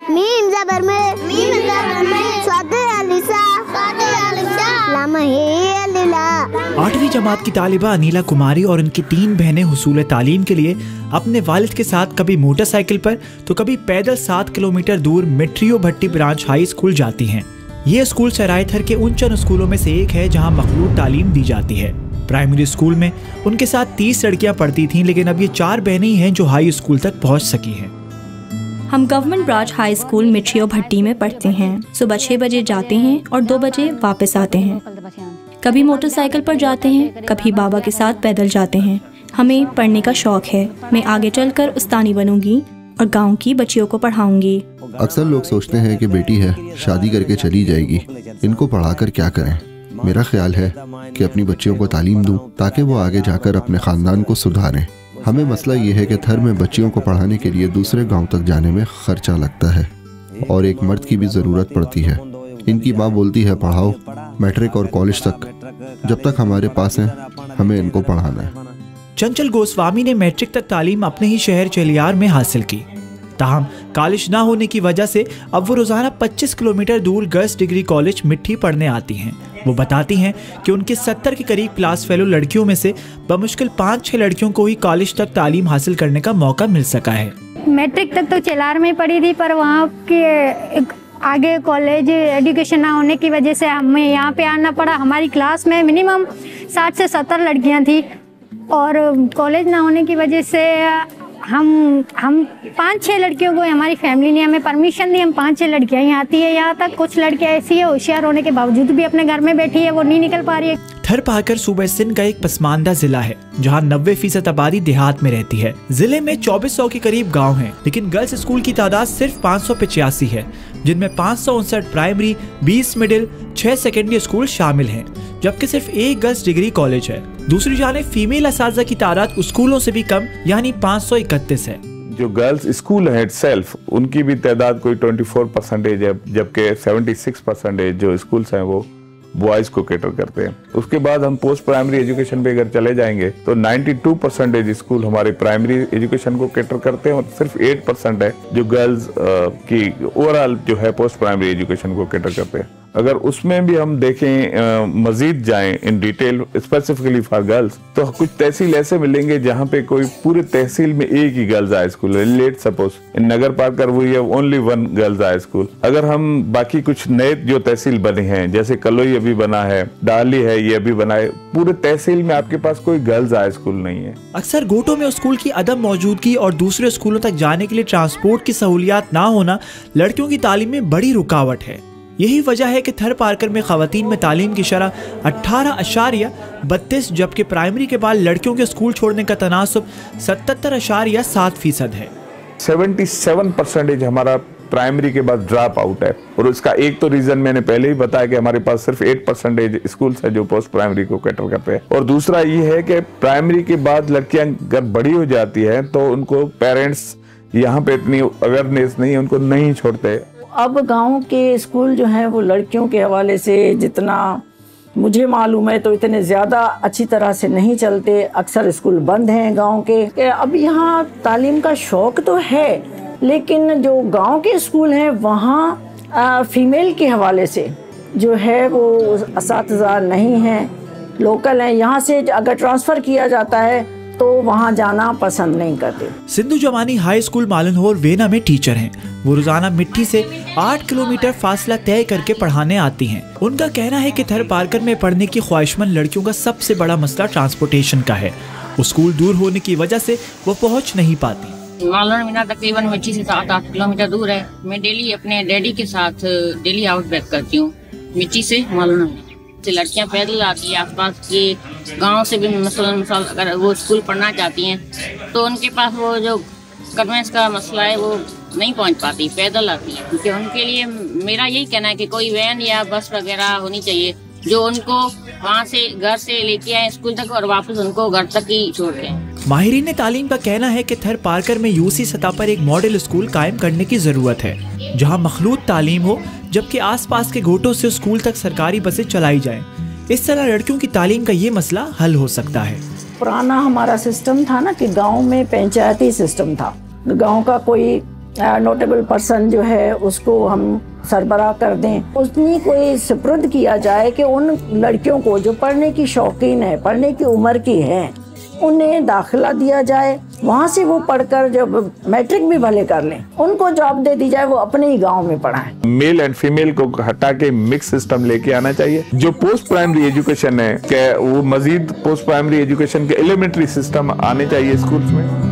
Meme ज़बर में आठवीं जमात की तालिबा अनीला कुमारी और उनकी 3 बहनें हुसूल तालीम के लिए अपने वालिद के साथ कभी मोटरसाइकिल पर तो कभी पैदल 7 किलोमीटर दूर मेट्रियो भट्टी ब्रांच हाई स्कूल जाती हैं। ये स्कूल सरायथर के उन चंद स्कूलों में से एक है जहां मखलूत तालीम दी जाती है। प्राइमरी स्कूल में उनके साथ 30 लड़कियां पढ़ती थीं, लेकिन अब ये 4 बहनें ही हैं जो हाई स्कूल तक पहुंच सकी हैं। हम गवर्नमेंट ब्रांच हाई स्कूल मेट्रियो भट्टी में पढ़ते हैं। सुबह 6 बजे जाते हैं और 2 बजे वापस आते हैं। कभी मोटरसाइकिल पर जाते हैं, कभी बाबा के साथ पैदल जाते हैं। हमें पढ़ने का शौक है। मैं आगे चलकर उस्तानी बनूंगी और गांव की बच्चियों को पढ़ाऊंगी। अक्सर लोग सोचते हैं कि बेटी है, शादी करके चली जाएगी, इनको पढ़ाकर क्या करें। मेरा ख्याल है कि अपनी बच्चियों को तालीम दूं ताकि वो आगे जाकर अपने खानदान को सुधारें। हमें मसला ये है कि थर में बच्चियों को पढ़ाने के लिए दूसरे गांव तक जाने में खर्चा लगता है और एक मर्द की भी ज़रूरत पड़ती है। इनकी माँ बोलती है पढ़ाओ मैट्रिक और कॉलेज तक, जब तक हमारे पास है हमें इनको पढ़ाना है। चंचल गोस्वामी ने मैट्रिक तक तालीम अपने ही शहर चेलियार में हासिल की। ताहम कॉलेज ना होने की वजह से अब वो रोजाना 25 किलोमीटर दूर गर्ल्स डिग्री कॉलेज मिट्टी पढ़ने आती हैं। वो बताती हैं कि उनके 70 के करीब क्लास फेलो लड़कियों में से बमुश्किल 5-6 लड़कियों को ही कॉलेज तक तालीम हासिल करने का मौका मिल सका है। मैट्रिक तक तो चेलार में पढ़ी थी, पर वहाँ के आगे कॉलेज एजुकेशन ना होने की वजह से हमें यहाँ पे आना पड़ा। हमारी क्लास में मिनिमम 60 से 70 लड़कियाँ थी और कॉलेज ना होने की वजह से हम 5-6 लड़कियों को हमारी फैमिली ने हमें परमिशन दी। हम 5-6 लड़कियां ही आती है यहाँ तक। कुछ लड़कियां ऐसी है होशियार होने के बावजूद भी अपने घर में बैठी है, वो नहीं निकल पा रही है। थर पाकर सूबा सिंध का एक पसमानदा जिला है जहाँ 90% आबादी देहात में रहती है। जिले में 2400 के करीब गाँव हैं, लेकिन गर्ल्स स्कूल की तादाद सिर्फ 585 है, जिनमें 559 प्राइमरी, 20 मिडिल, 6 सेकेंडरी स्कूल शामिल हैं, जबकि सिर्फ 1 गर्ल्स डिग्री कॉलेज है। दूसरी जाने फीमेल असातिज़ा की तादाद स्कूलों से भी कम यानी 531 है। जो गर्ल्स स्कूल है इटसेल्फ उनकी भी तादाद कोई 24% है, जबकि 76% जो स्कूल्स हैं वो बॉयज को कैटर करते हैं। उसके बाद हम पोस्ट प्राइमरी एजुकेशन पे अगर चले जाएंगे तो 92% स्कूल हमारे प्राइमरी एजुकेशन को कैटर करते हैं और सिर्फ 8% है जो गर्ल्स की ओवरऑल जो है पोस्ट प्राइमरी एजुकेशन को कैटर करते हैं। अगर उसमें भी हम देखें मजीद जाएं in detail specifically for girls, तो कुछ तहसील ऐसे मिलेंगे जहाँ पे कोई पूरे तहसील में एक ही गर्ल्स हाई स्कूल है। Let suppose in Nagar Parkar we have only 1 girls high school. अगर हम बाकी कुछ नए जो तहसील बने हैं, जैसे कलोई अभी बना है, डाली है, ये अभी बना है, पूरे तहसील में आपके पास कोई गर्ल्स हाई स्कूल नहीं है। अक्सर गोटों में स्कूल की अदम मौजूदगी और दूसरे स्कूलों तक जाने के लिए ट्रांसपोर्ट की सहूलियात ना होना लड़कियों की तालीम में बड़ी रुकावट है। यही वजह है कि थर पार्कर में खवातीन में तालीम की शरह 18.32, जबकि प्राइमरी के बाद लड़कियों के स्कूल छोड़ने का तनासुब 77.7% है। 77% हमारा प्राइमरी के बाद ड्रॉप आउट है और उसका एक तो रीजन मैंने पहले ही बताया कि हमारे पास सिर्फ 8% स्कूल्स है जो पोस्ट प्राइमरी को कैटर करते हैं, और दूसरा ये है कि प्राइमरी के बाद लड़कियां अगर बड़ी हो जाती है तो उनको पेरेंट्स यहाँ पे इतनी अवेयरनेस नहीं है, उनको नहीं छोड़ते। अब गांव के स्कूल जो हैं वो लड़कियों के हवाले से जितना मुझे मालूम है तो इतने ज़्यादा अच्छी तरह से नहीं चलते। अक्सर स्कूल बंद हैं गांव के। अब यहाँ तालीम का शौक़ तो है, लेकिन जो गांव के स्कूल हैं वहाँ फीमेल के हवाले से जो है वो असातिज़ा नहीं हैं, लोकल हैं। यहाँ से अगर ट्रांसफ़र किया जाता है तो वहाँ जाना पसंद नहीं करते। सिंधु जवानी हाई स्कूल मालनहोर वेना में टीचर हैं। वो रोजाना मिट्टी से 8 किलोमीटर फासला तय करके पढ़ाने आती हैं। उनका कहना है कि थर पार्कर में पढ़ने की ख्वाहिशमंद लड़कियों का सबसे बड़ा मसला ट्रांसपोर्टेशन का है। वो स्कूल दूर होने की वजह से वो पहुँच नहीं पाती। मालून मीना तकरीबन मिट्टी से 7-8 किलोमीटर दूर है। मैं डेली अपने डैडी के साथ डेली आउट बैक करती हूँ मिट्टी से मालून। लड़कियां पैदल आती है, आसपास के गांव से भी मसलन अगर वो स्कूल पढ़ना चाहती हैं तो उनके पास वो जो कन्वेंस का मसला है वो नहीं पहुंच पाती, पैदल आती है। क्योंकि उनके लिए मेरा यही कहना है कि कोई वैन या बस वगैरह होनी चाहिए जो उनको वहाँ से घर से लेके आए स्कूल तक और वापस उनको घर तक ही छोड़ के। माहिरीन तालीम का कहना है कि थर पार्कर में यूसी सतह पर एक मॉडल स्कूल कायम करने की जरूरत है जहाँ मखलूत तालीम हो, जबकि आसपास के घोटों से स्कूल तक सरकारी बसें चलाई जाएं। इस तरह लड़कियों की तालीम का ये मसला हल हो सकता है। पुराना हमारा सिस्टम था ना कि गांव में पंचायती सिस्टम था। गांव का कोई नोटेबल पर्सन जो है उसको हम सरबराह कर दें, उसमें कोई सुपुर्द किया जाए कि उन लड़कियों को जो पढ़ने की शौकीन है, पढ़ने की उम्र की है, उन्हें दाखिला दिया जाए। वहाँ से वो पढ़कर जब मैट्रिक भी भले कर लें, उनको जॉब दे दी जाए, वो अपने ही गांव में पढ़ाएं। मेल एंड फीमेल को हटा के मिक्स सिस्टम लेके आना चाहिए। जो पोस्ट प्राइमरी एजुकेशन है, क्या वो मजीद पोस्ट प्राइमरी एजुकेशन के एलिमेंट्री सिस्टम आने चाहिए स्कूल्स में।